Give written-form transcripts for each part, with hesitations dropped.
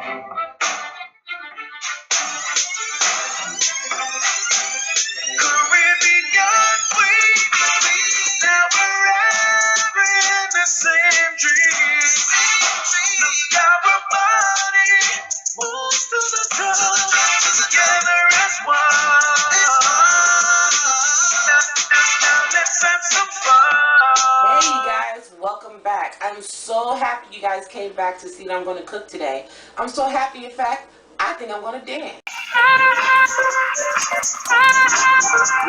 Caribbean queen, now forever in the same dream. Look our body moves to the drum, together as one. Now let's have some fun. Hey you guys, welcome back. I'm so happy you guys came back to see what I'm going to cook today. I'm so happy, in fact, I think I'm going to dance.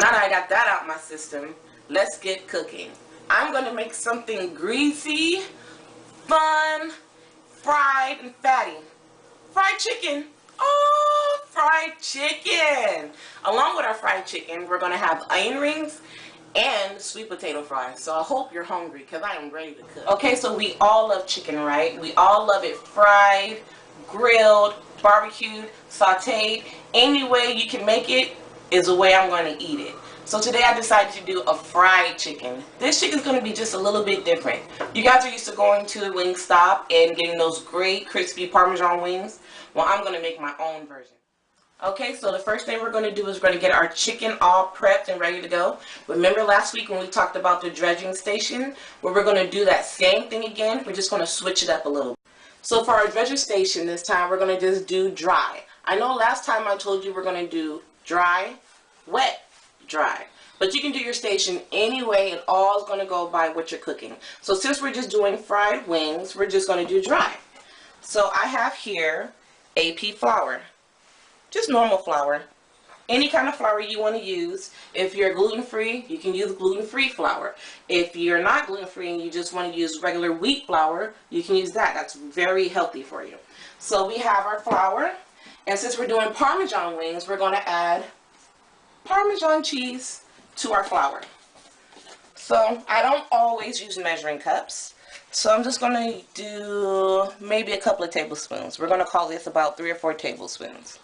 Now that I got that out my system, let's get cooking. I'm going to make something greasy, fun, fried, and fatty. Fried chicken. Oh, fried chicken. Along with our fried chicken, we're going to have onion rings and sweet potato fries. So I hope you're hungry because I am ready to cook. Okay, so we all love chicken, right? We all love it fried, grilled, barbecued, sauteed. Any way you can make it is the way I'm going to eat it. So today I decided to do a fried chicken. This chicken is going to be just a little bit different. You guys are used to going to the Wingstop and getting those great crispy Parmesan wings. Well, I'm going to make my own version. Okay, so the first thing we're going to do is we're going to get our chicken all prepped and ready to go. Remember last week when we talked about the dredging station? Where we're going to do that same thing again. We're just going to switch it up a little. So for our dredging station this time, we're going to just do dry. I know last time I told you we're going to do dry, wet, dry. But you can do your station any way. It all is going to go by what you're cooking. So since we're just doing fried wings, we're just going to do dry. So I have here AP flour. Just normal flour. Any kind of flour you want to use. If you're gluten-free, you can use gluten-free flour. If you're not gluten-free and you just want to use regular wheat flour, you can use that. That's very healthy for you. So we have our flour. And since we're doing Parmesan wings, we're going to add Parmesan cheese to our flour. So I don't always use measuring cups. So I'm just going to do maybe a couple of tablespoons. We're going to call this about 3 or 4 tablespoons.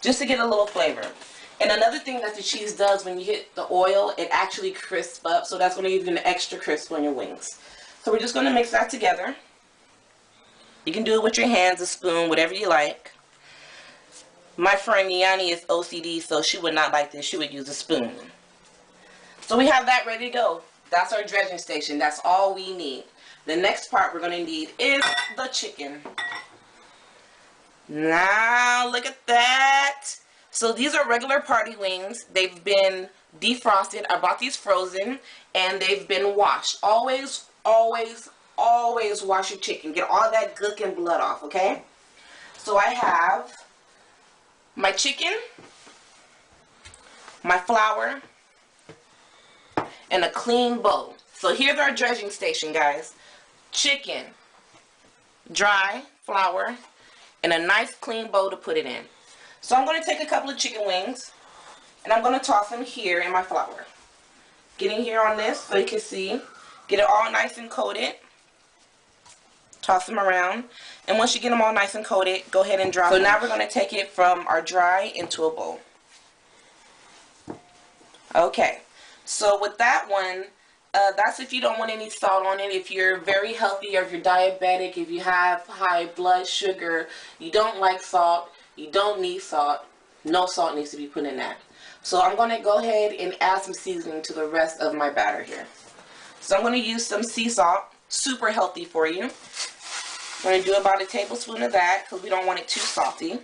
Just to get a little flavor. And another thing that the cheese does when you hit the oil, it actually crisps up. So that's going to give you an extra crisp on your wings. So we're just going to mix that together. You can do it with your hands, a spoon, whatever you like. My friend Yanni is OCD, so she would not like this. She would use a spoon. So we have that ready to go. That's our dredging station. That's all we need. The next part we're going to need is the chicken. Now, look at that. So these are regular party wings. They've been defrosted. I bought these frozen, and they've been washed. Always, always, always wash your chicken. Get all that gook and blood off, okay? So I have my chicken, my flour, and a clean bowl. So here's our dredging station, guys. Chicken, dry, flour, and a nice clean bowl to put it in. So I'm going to take a couple of chicken wings and I'm going to toss them here in my flour. Get in here on this so you can see. Get it all nice and coated. Toss them around. And once you get them all nice and coated, go ahead and drop them. So now we're going to take it from our dry into a bowl. Okay. So with that one, that's if you don't want any salt on it. If you're very healthy or if you're diabetic, if you have high blood sugar, you don't like salt, you don't need salt, no salt needs to be put in that. So I'm going to go ahead and add some seasoning to the rest of my batter here. So I'm going to use some sea salt, super healthy for you. I'm going to do about a tablespoon of that because we don't want it too salty.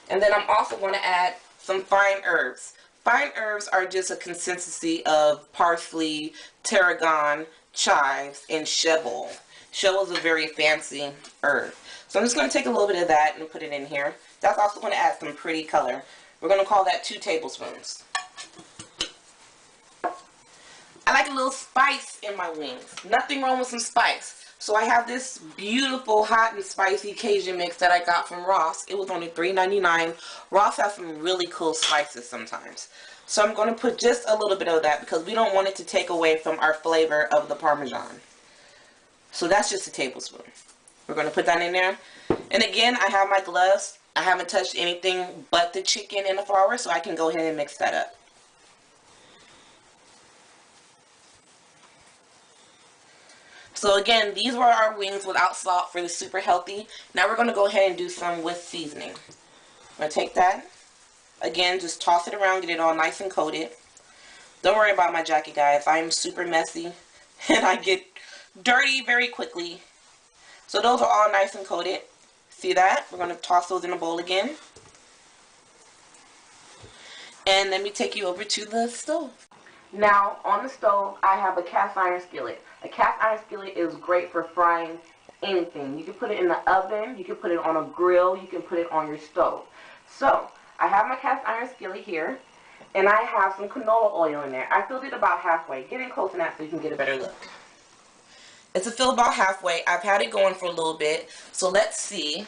And then I'm also going to add some fine herbs. Fine herbs are just a consistency of parsley, tarragon, chives, and cheval. Cheval is a very fancy herb. So I'm just going to take a little bit of that and put it in here. That's also going to add some pretty color. We're going to call that 2 tablespoons. I like a little spice in my wings. Nothing wrong with some spice. So I have this beautiful hot and spicy Cajun mix that I got from Ross. It was only $3.99. Ross has some really cool spices sometimes. So I'm going to put just a little bit of that because we don't want it to take away from our flavor of the Parmesan. So that's just a tablespoon. We're going to put that in there. And again, I have my gloves. I haven't touched anything but the chicken and the flour, so I can go ahead and mix that up. So again, these were our wings without salt for the super healthy. Now we're going to go ahead and do some with seasoning. I'm going to take that. Again, just toss it around, get it all nice and coated. Don't worry about my jacket, guys. I am super messy and I get dirty very quickly. So those are all nice and coated. See that? We're going to toss those in a bowl again. And let me take you over to the stove. Now, on the stove, I have a cast iron skillet. A cast iron skillet is great for frying anything. You can put it in the oven, you can put it on a grill, you can put it on your stove. So, I have my cast iron skillet here, and I have some canola oil in there. I filled it about halfway. Get in close enough so you can get a better look. It's a fill about halfway. I've had it going for a little bit, so let's see.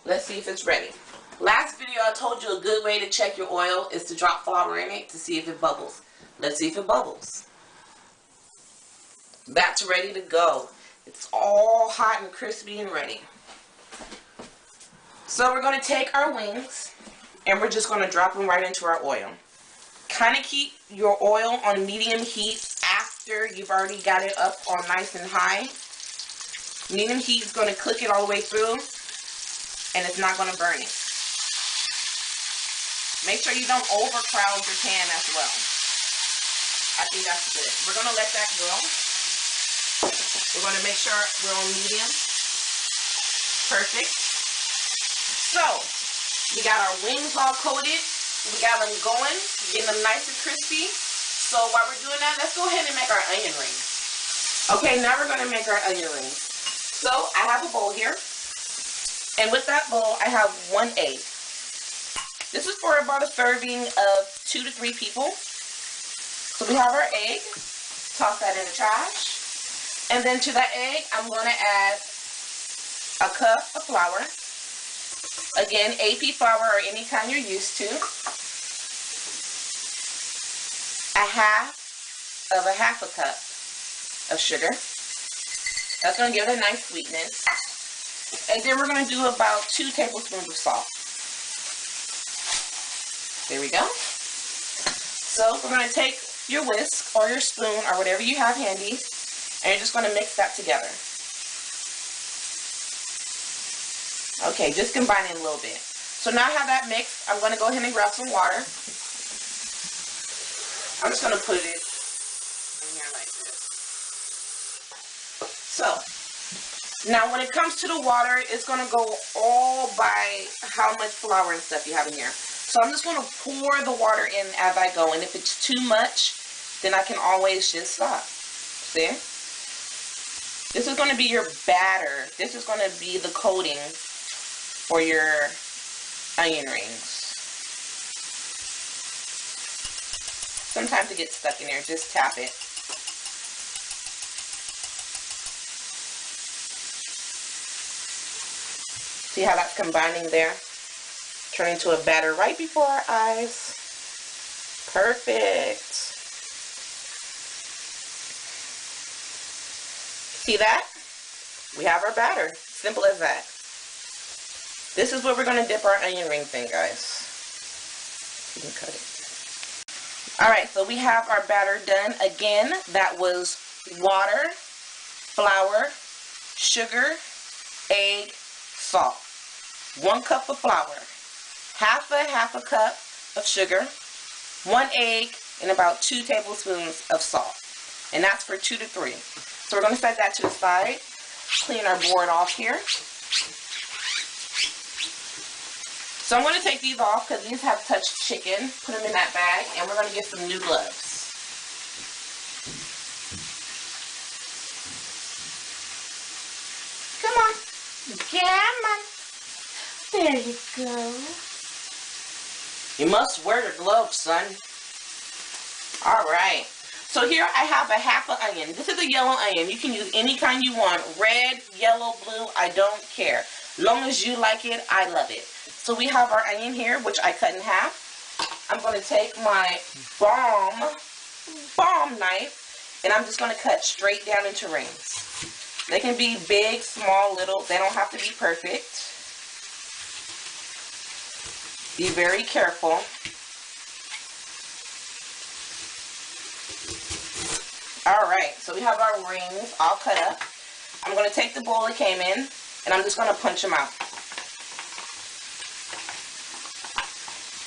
Let's see if it's ready. Last video I told you a good way to check your oil is to drop flour in it to see if it bubbles. Let's see if it bubbles. That's ready to go. It's all hot and crispy and ready. So we're going to take our wings and we're just going to drop them right into our oil. Kind of keep your oil on medium heat after you've already got it up on nice and high. Medium heat is going to cook it all the way through and it's not going to burn it. Make sure you don't overcrowd your pan as well. I think that's good. We're going to let that go. We're going to make sure we're on medium. Perfect. So, we got our wings all coated. We got them going, getting them nice and crispy. So while we're doing that, let's go ahead and make our onion rings. Okay, now we're going to make our onion rings. So, I have a bowl here. And with that bowl, I have 1 egg. This is for about a serving of 2 to 3 people. So we have our egg. Toss that in the trash. And then to that egg, I'm going to add a cup of flour. Again, AP flour or any kind you're used to. A half a cup of sugar. That's going to give it a nice sweetness. And then we're going to do about 2 tablespoons of salt. There we go. So we're going to take your whisk or your spoon or whatever you have handy, and you're just going to mix that together. Okay, just combine it a little bit. So now I have that mixed. I'm going to go ahead and grab some water. I'm just going to put it in here like this. So, now when it comes to the water, it's going to go all by how much flour and stuff you have in here. So I'm just going to pour the water in as I go. And if it's too much, then I can always just stop. See? This is going to be your batter. This is going to be the coating for your onion rings. Sometimes it gets stuck in there. Just tap it. See how that's combining there? Turn into a batter right before our eyes. Perfect. See that? We have our batter. Simple as that. This is where we're going to dip our onion rings in, guys. You can cut it. Alright, so we have our batter done. Again, that was water, flour, sugar, egg, salt. 1 cup of flour. Half a cup of sugar, 1 egg, and about 2 tablespoons of salt. And that's for 2 to 3. So we're going to set that to the side. Clean our board off here. So I'm going to take these off because these have touched chicken. Put them in that bag, and we're going to get some new gloves. Come on. Come on. There you go. You must wear the gloves, son. Alright. So here I have a half an onion. This is a yellow onion. You can use any kind you want. Red, yellow, blue, I don't care. Long as you like it, I love it. So we have our onion here, which I cut in half. I'm going to take my bomb knife, and I'm just going to cut straight down into rings. They can be big, small, little. They don't have to be perfect. Be very careful. Alright, so we have our rings all cut up. I'm going to take the bowl it came in, and I'm just going to punch them out.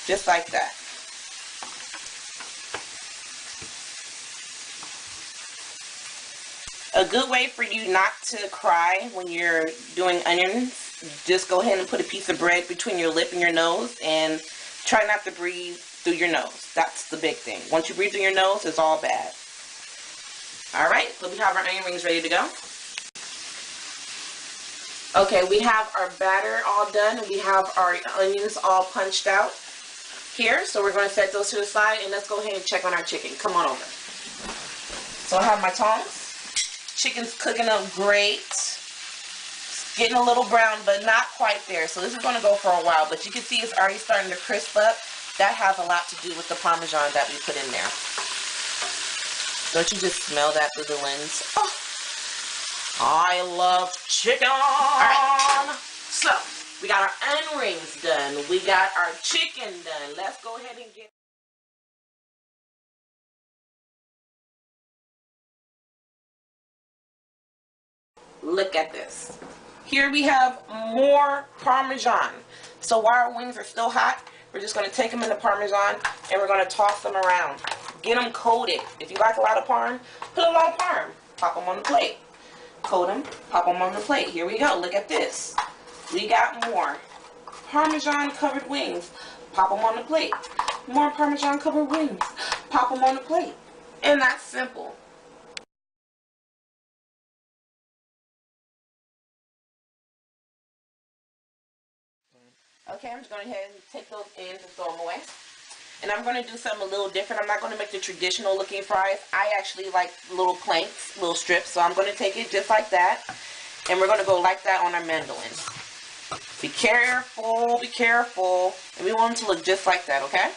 Just like that. A good way for you not to cry when you're doing onions, just go ahead and put a piece of bread between your lip and your nose and try not to breathe through your nose. That's the big thing. Once you breathe through your nose, it's all bad. Alright, so we have our onion rings ready to go. Okay, we have our batter all done. We have our onions all punched out here. So we're going to set those to the side and let's go ahead and check on our chicken. Come on over. So I have my tongs. Chicken's cooking up great. It's getting a little brown, but not quite there. So this is going to go for a while, but you can see it's already starting to crisp up. That has a lot to do with the Parmesan that we put in there. Don't you just smell that through the lens? Oh, I love chicken. Alright, so we got our onion rings done. We got our chicken done. Let's go ahead and get... Look at this. Here we have more Parmesan. So while our wings are still hot, we're just going to take them in the Parmesan and we're going to toss them around. Get them coated. If you like a lot of Parm, put a lot of Parm. Pop them on the plate. Coat them, pop them on the plate. Here we go. Look at this. We got more Parmesan covered wings. Pop them on the plate. More Parmesan covered wings. Pop them on the plate. And that's simple. Okay, I'm just going to go ahead and take those ends and throw them away. And I'm going to do something a little different. I'm not going to make the traditional looking fries. I actually like little planks, little strips. So I'm going to take it just like that. And we're going to go like that on our mandolin. Be careful, be careful. And we want them to look just like that, okay?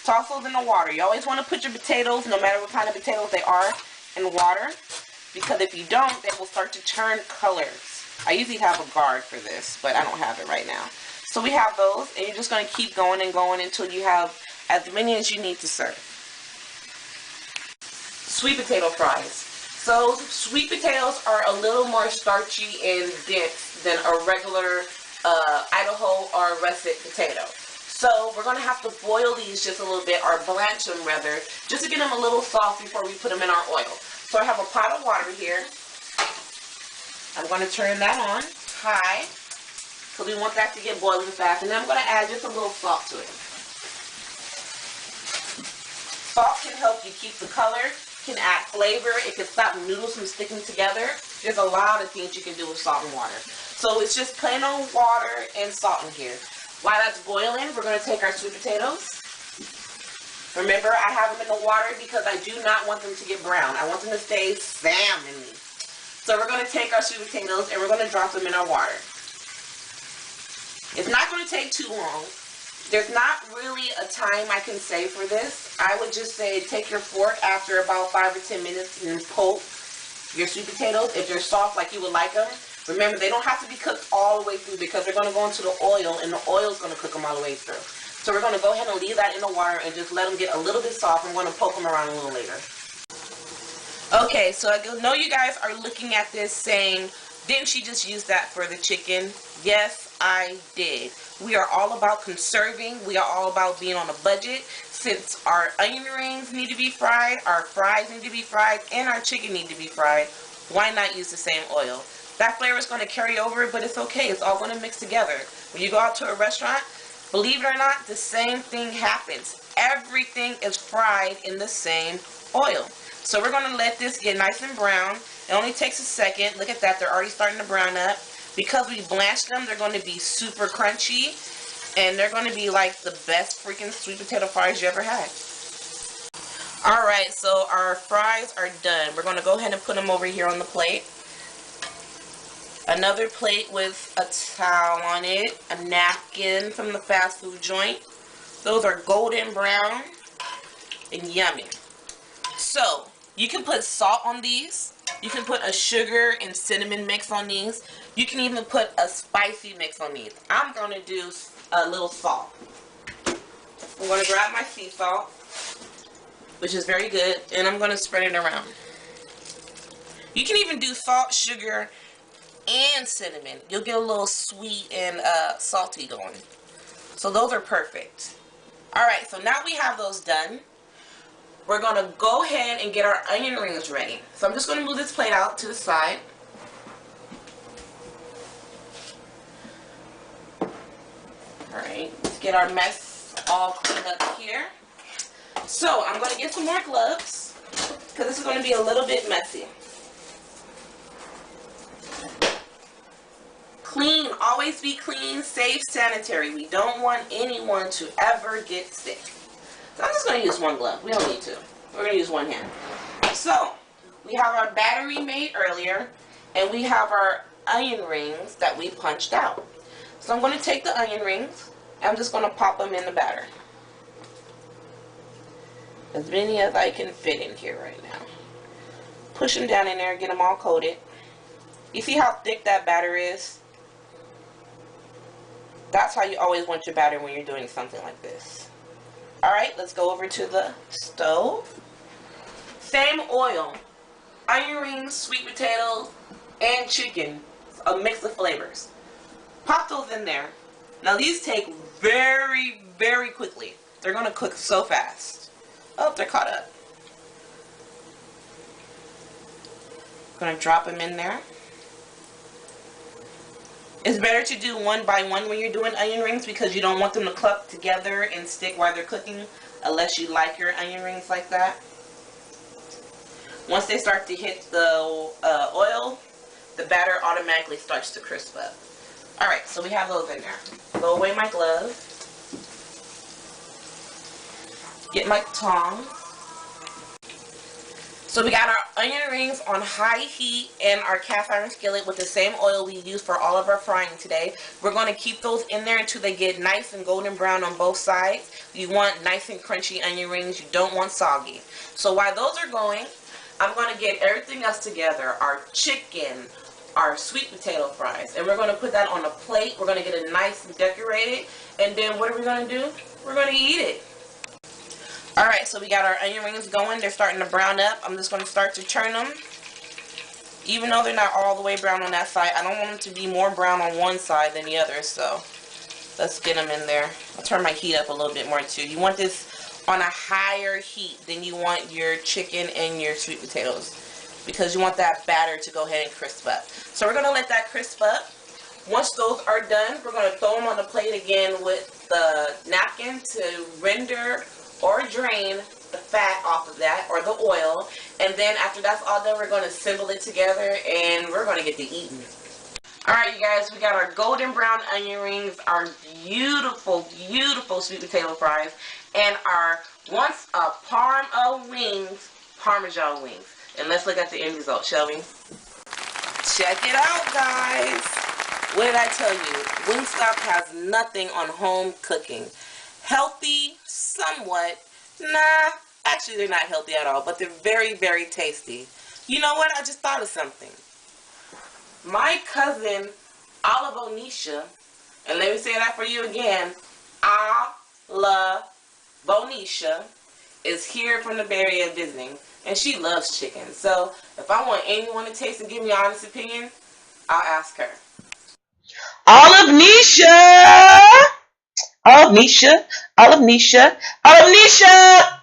Toss those in the water. You always want to put your potatoes, no matter what kind of potatoes they are, in water. Because if you don't, they will start to turn colors. I usually have a guard for this, but I don't have it right now. So we have those, and you're just going to keep going and going until you have as many as you need to serve. Sweet potato fries. So sweet potatoes are a little more starchy and dense than a regular Idaho or russet potato. So we're going to have to boil these just a little bit, or blanch them rather, just to get them a little soft before we put them in our oil. So I have a pot of water here. I'm going to turn that on high. So we want that to get boiling fast. And then I'm going to add just a little salt to it. Salt can help you keep the color, can add flavor, it can stop noodles from sticking together. There's a lot of things you can do with salt and water. So it's just plain old water and salt in here. While that's boiling, we're going to take our sweet potatoes. Remember, I have them in the water because I do not want them to get brown. I want them to stay salmon-y. So we're going to take our sweet potatoes and we're going to drop them in our water. It's not going to take too long. There's not really a time I can say for this. I would just say take your fork after about 5 or 10 minutes and poke your sweet potatoes if they're soft like you would like them. Remember, they don't have to be cooked all the way through because they're going to go into the oil and the oil is going to cook them all the way through. So we're going to go ahead and leave that in the water and just let them get a little bit soft. I'm going to poke them around a little later. Okay, so I know you guys are looking at this saying, didn't she just use that for the chicken? Yes, I did. We are all about conserving. We are all about being on a budget. Since our onion rings need to be fried, our fries need to be fried, and our chicken need to be fried, why not use the same oil? That flavor is going to carry over, but it's okay. It's all going to mix together. When you go out to a restaurant, believe it or not, the same thing happens. Everything is fried in the same oil. So we're going to let this get nice and brown. It only takes a second. Look at that. They're already starting to brown up. Because we blanched them, they're going to be super crunchy. And they're going to be like the best freaking sweet potato fries you ever had. Alright, so our fries are done. We're going to go ahead and put them over here on the plate. Another plate with a towel on it. A napkin from the fast food joint. Those are golden brown and yummy. So, you can put salt on these. You can put a sugar and cinnamon mix on these. You can even put a spicy mix on these. I'm going to do a little salt. I'm going to grab my sea salt, which is very good, and I'm going to spread it around. You can even do salt, sugar, and cinnamon. You'll get a little sweet and salty going. So those are perfect. Alright, so now we have those done. We're going to go ahead and get our onion rings ready. So I'm just going to move this plate out to the side. Alright, let's get our mess all cleaned up here. So I'm going to get some more gloves because this is going to be a little bit messy. Clean, always be clean, safe, sanitary. We don't want anyone to ever get sick. So I'm just going to use one glove. We don't need two. We're going to use one hand. So we have our batter we made earlier, and we have our onion rings that we punched out. So I'm going to take the onion rings, and I'm just going to pop them in the batter. As many as I can fit in here right now. Push them down in there, get them all coated. You see how thick that batter is? That's how you always want your batter when you're doing something like this. Alright, let's go over to the stove. Same oil. Onion rings, sweet potatoes, and chicken. A mix of flavors. Pop those in there. Now these take very, very quickly. They're going to cook so fast. Oh, they're caught up. Going to drop them in there. It's better to do one by one when you're doing onion rings because you don't want them to clump together and stick while they're cooking unless you like your onion rings like that. Once they start to hit the oil, the batter automatically starts to crisp up. Alright, so we have those in there. Throw away my glove. Get my tongs. So we got our onion rings on high heat and our cast iron skillet with the same oil we used for all of our frying today. We're going to keep those in there until they get nice and golden brown on both sides. You want nice and crunchy onion rings. You don't want soggy. So while those are going, I'm going to get everything else together. Our chicken, our sweet potato fries. And we're going to put that on a plate. We're going to get it nice and decorated. And then what are we going to do? We're going to eat it. Alright, so we got our onion rings going. They're starting to brown up. I'm just going to start to turn them. Even though they're not all the way brown on that side, I don't want them to be more brown on one side than the other. So let's get them in there. I'll turn my heat up a little bit more too. You want this on a higher heat than you want your chicken and your sweet potatoes, because you want that batter to go ahead and crisp up. So we're going to let that crisp up. Once those are done, we're going to throw them on the plate again with the napkin to render or drain the fat off of that, or the oil. And then after that's all done, we're going to assemble it together and we're going to get to eating. Alright, you guys, we got our golden brown onion rings, our beautiful, beautiful sweet potato fries, and our once a parm of wings, Parmesan wings. And let's look at the end result, shall we? Check it out, guys. What did I tell you? Wingstop has nothing on home cooking. Healthy, somewhat. Nah, actually they're not healthy at all, but they're very, very tasty. You know what? I just thought of something. My cousin, Ala Bonisha, and let me say that for you again, Ala Bonisha, is here from the Bay Area visiting, and she loves chicken. So if I want anyone to taste and give me an honest opinion, I'll ask her. Olive Nisha! Olive Nisha! Olive Nisha! Olive Nisha!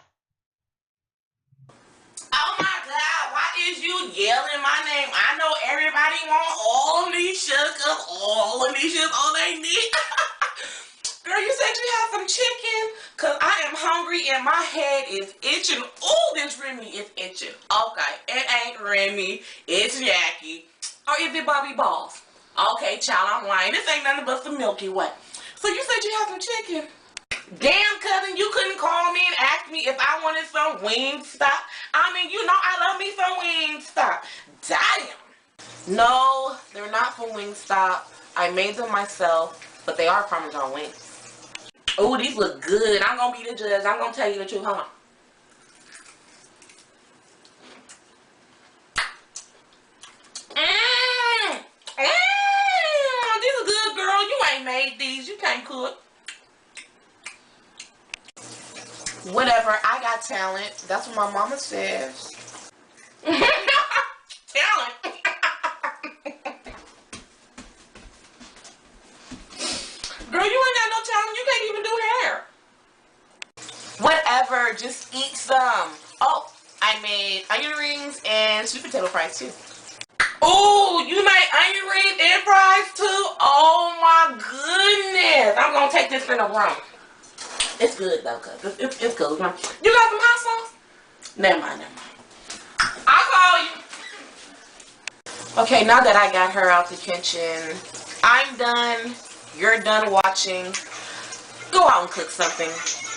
Oh my God, why is you yelling my name? I know everybody want Olive Nisha because Olive Nisha is all they need. Girl, you said you had some chicken because I am hungry and my head is itching. Oh, this Remy is itching. Okay, it ain't Remy, it's Jackie. Or is it Bobby Balls? Okay, child, I'm lying. This ain't nothing but some Milky Way. So you said you had some chicken. Damn, cousin, you couldn't call me and ask me if I wanted some Wingstop. I mean, you know I love me some Wingstop. Damn. No, they're not from Wingstop. I made them myself, but they are Parmesan wings. Oh, these look good. I'm going to be the judge. I'm going to tell you the truth. Hold on. These are good, girl. You ain't made these. You can't cook. Whatever, I got talent. That's what my mama says. Talent? her, just eat some. Oh, I made onion rings and sweet potato fries too. Oh, you made onion rings and fries too? Oh my goodness. I'm going to take this in a room. It's good though, cause it's good. You got some hot sauce? Never mind. I'll call you. Okay, now that I got her out the kitchen, I'm done. You're done watching. Go out and cook something.